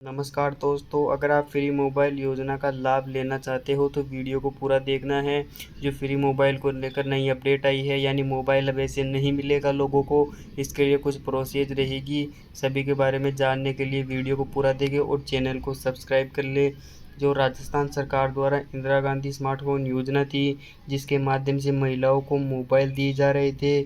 नमस्कार दोस्तों, अगर आप फ्री मोबाइल योजना का लाभ लेना चाहते हो तो वीडियो को पूरा देखना है। जो फ्री मोबाइल को लेकर नई अपडेट आई है, यानी मोबाइल अब ऐसे नहीं मिलेगा लोगों को। इसके लिए कुछ प्रोसेस रहेगी। सभी के बारे में जानने के लिए वीडियो को पूरा देखें और चैनल को सब्सक्राइब कर ले। जो राजस्थान सरकार द्वारा इंदिरा गांधी स्मार्टफोन योजना थी, जिसके माध्यम से महिलाओं को मोबाइल दिए जा रहे थे,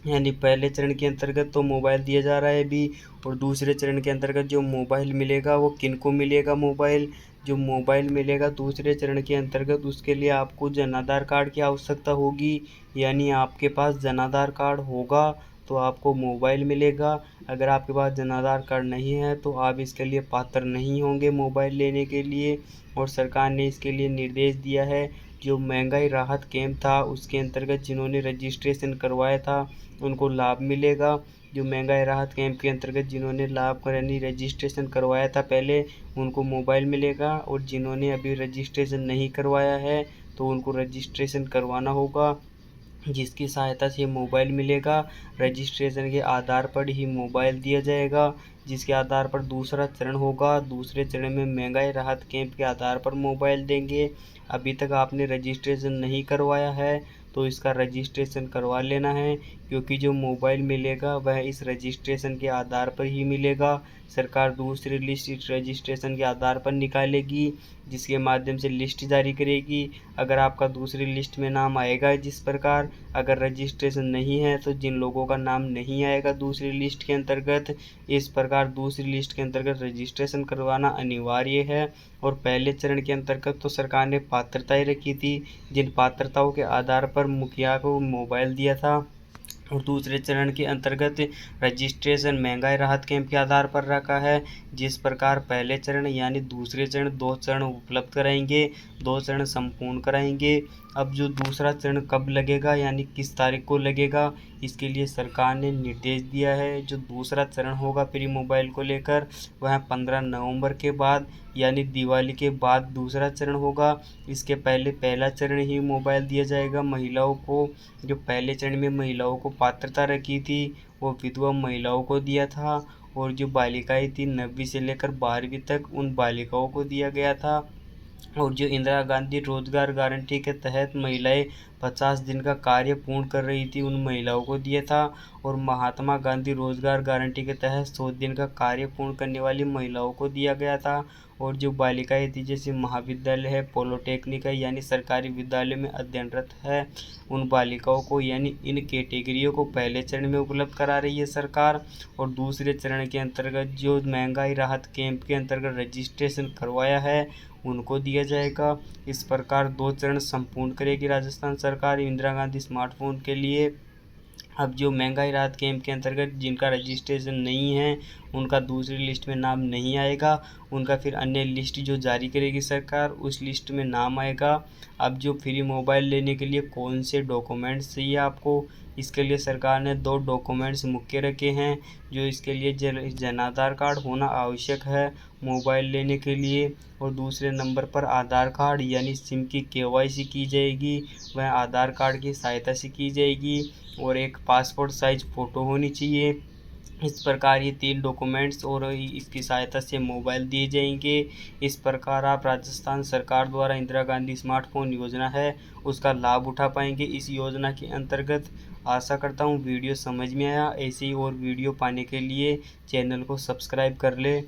यानी पहले चरण के अंतर्गत तो मोबाइल दिया जा रहा है अभी। और दूसरे चरण के अंतर्गत जो मोबाइल मिलेगा वो किनको मिलेगा, मोबाइल जो मोबाइल मिलेगा दूसरे चरण के अंतर्गत, उसके लिए आपको जन आधार कार्ड की आवश्यकता होगी। यानी आपके पास जन आधार कार्ड होगा तो आपको मोबाइल मिलेगा। अगर आपके पास जन आधार कार्ड नहीं है तो आप इसके लिए पात्र नहीं होंगे मोबाइल लेने के लिए। और सरकार ने इसके लिए निर्देश दिया है। जो महंगाई राहत कैंप था उसके अंतर्गत जिन्होंने रजिस्ट्रेशन करवाया था उनको लाभ मिलेगा। जो महंगाई राहत कैंप के अंतर्गत जिन्होंने लाभ यानी रजिस्ट्रेशन करवाया था पहले, उनको मोबाइल मिलेगा। और जिन्होंने अभी रजिस्ट्रेशन नहीं करवाया है तो उनको रजिस्ट्रेशन करवाना होगा, जिसकी सहायता से मोबाइल मिलेगा। रजिस्ट्रेशन के आधार पर ही मोबाइल दिया जाएगा, जिसके आधार पर दूसरा चरण होगा। दूसरे चरण में महंगाई राहत कैंप के आधार पर मोबाइल देंगे। अभी तक आपने रजिस्ट्रेशन नहीं करवाया है तो इसका रजिस्ट्रेशन करवा लेना है, क्योंकि जो मोबाइल मिलेगा वह इस रजिस्ट्रेशन के आधार पर ही मिलेगा। सरकार दूसरी लिस्ट इस रजिस्ट्रेशन के आधार पर निकालेगी, जिसके माध्यम से लिस्ट जारी करेगी। अगर आपका दूसरी लिस्ट में नाम आएगा जिस प्रकार, अगर रजिस्ट्रेशन नहीं है तो जिन लोगों का नाम नहीं आएगा दूसरी लिस्ट के अंतर्गत, इस प्रकार दूसरी लिस्ट के अंतर्गत रजिस्ट्रेशन करवाना अनिवार्य है। और पहले चरण के अंतर्गत तो सरकार ने पात्रताएं रखी थी, जिन पात्रताओं के आधार पर मुखिया को मोबाइल दिया था। और दूसरे चरण के अंतर्गत रजिस्ट्रेशन महंगाई राहत कैंप के आधार पर रखा है। जिस प्रकार पहले चरण यानी दूसरे चरण 2 चरण उपलब्ध कराएंगे, 2 चरण संपूर्ण कराएंगे। अब जो दूसरा चरण कब लगेगा यानी किस तारीख को लगेगा, इसके लिए सरकार ने निर्देश दिया है। जो दूसरा चरण होगा फ्री मोबाइल को लेकर वह 15 नवंबर के बाद यानी दिवाली के बाद दूसरा चरण होगा। इसके पहले पहला चरण ही मोबाइल दिया जाएगा महिलाओं को। जो पहले चरण में महिलाओं को पात्रता रखी थी वो विधवा महिलाओं को दिया था। और जो बालिकाएं थी 9वीं से लेकर 12वीं तक, उन बालिकाओं को दिया गया था। और जो इंदिरा गांधी रोजगार गारंटी के तहत महिलाएं 50 दिन का कार्य पूर्ण कर रही थी उन महिलाओं को दिया था। और महात्मा गांधी रोजगार गारंटी के तहत 100 दिन का कार्य पूर्ण करने वाली महिलाओं को दिया गया था। और जो बालिकाएं थी जैसे महाविद्यालय है, पॉलिटेक्निक है, यानी सरकारी विद्यालय में अध्ययनरत है, उन बालिकाओं को यानी इन कैटेगरियों को पहले चरण में उपलब्ध करा रही है सरकार। और दूसरे चरण के अंतर्गत जो महंगाई राहत कैंप के अंतर्गत रजिस्ट्रेशन करवाया है उनको दिया जाएगा। इस प्रकार 2 चरण संपूर्ण करेगी राजस्थान सरकार इंदिरा गांधी स्मार्टफोन के लिए। अब जो महंगाई राहत कैंप के अंतर्गत जिनका रजिस्ट्रेशन नहीं है उनका दूसरी लिस्ट में नाम नहीं आएगा, उनका फिर अन्य लिस्ट जो जारी करेगी सरकार उस लिस्ट में नाम आएगा। अब जो फ्री मोबाइल लेने के लिए कौन से डॉक्यूमेंट्स चाहिए आपको, इसके लिए सरकार ने 2 डॉक्यूमेंट्स मुख्य रखे हैं। जो इसके लिए जन आधार कार्ड होना आवश्यक है मोबाइल लेने के लिए। और दूसरे नंबर पर आधार कार्ड यानी सिम की केवाईसी की जाएगी, वह आधार कार्ड की सहायता से की जाएगी। और एक पासपोर्ट साइज फ़ोटो होनी चाहिए। इस प्रकार ये 3 डॉक्यूमेंट्स और इसकी सहायता से मोबाइल दिए जाएंगे। इस प्रकार आप राजस्थान सरकार द्वारा इंदिरा गांधी स्मार्टफोन योजना है उसका लाभ उठा पाएंगे इस योजना के अंतर्गत। आशा करता हूँ वीडियो समझ में आया। ऐसे ही और वीडियो पाने के लिए चैनल को सब्सक्राइब कर ले।